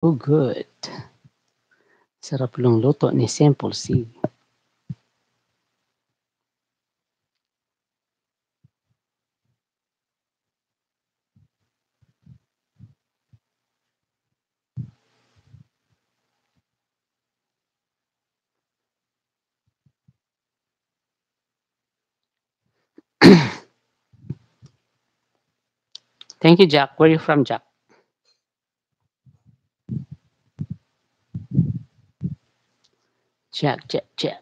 Oh, good. Sarap ng luto ni Simple C. Thank you, Jack. Where are you from, Jack? Jack, Jack, Jack.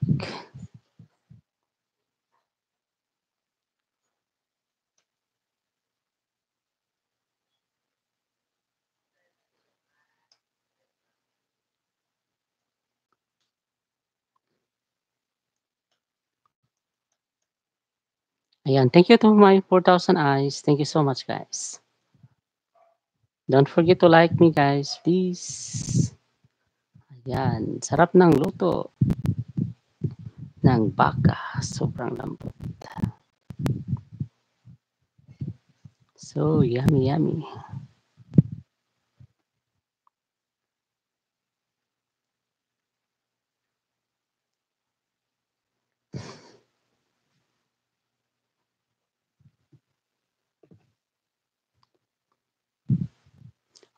Ayan, thank you to my 4,000 eyes. Thank you so much, guys. Don't forget to like me, guys, please. Ayan, sarap ng luto ng baka. Sobrang lambot. So, yummy, yummy.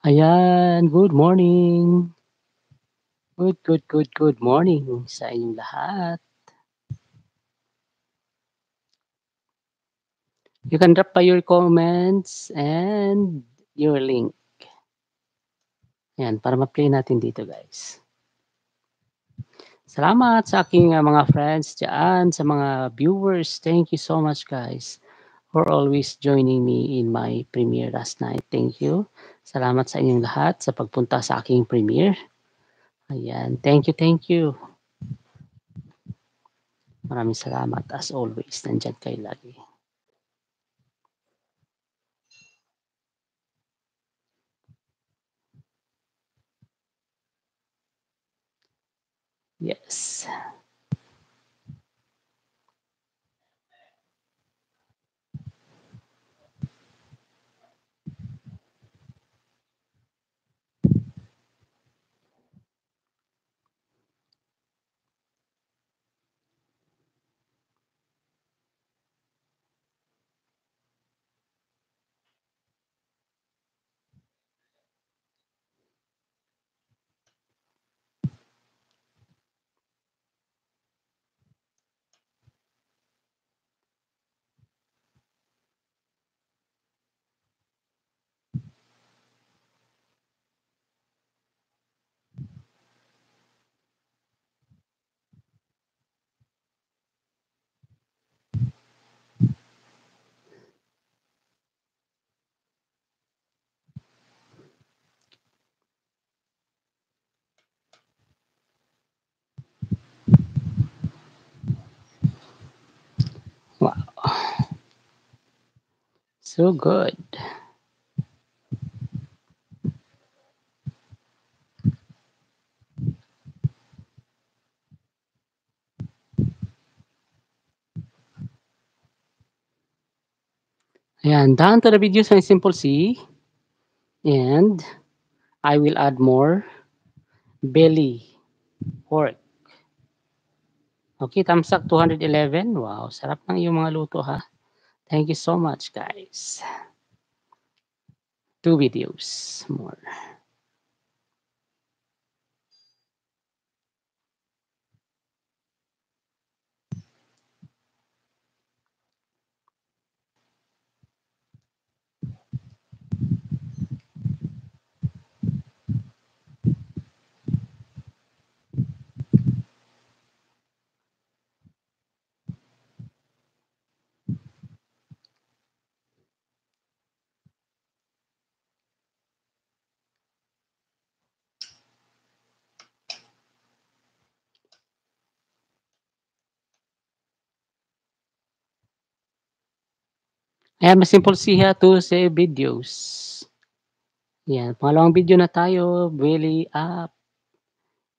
Ayan, good morning. Good morning sa inyong lahat. You can drop by your comments and your link. Ayan, para ma-play natin dito, guys. Salamat sa aking mga friends dyan, sa mga viewers. Thank you so much, guys, for always joining me in my premiere last night. Thank you. Salamat sa inyong lahat sa pagpunta sa aking premiere. Ayan, thank you, thank you. Maraming salamat as always. Nandyan kayo lagi. Yes. Wow. So good. Ayan, down to the videos by Simple C. And I will add more belly pork. Okay, thumbs up 211. Wow, sarap ng iyong mga luto ha. Thank you so much, guys. 2 videos more. Ayan, mas simple siya to sa videos. Yan, pangalawang video na tayo, belly up,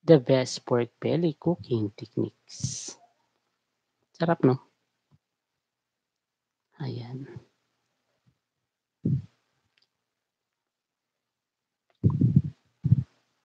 the best pork belly cooking techniques. Sarap, no? Ayan.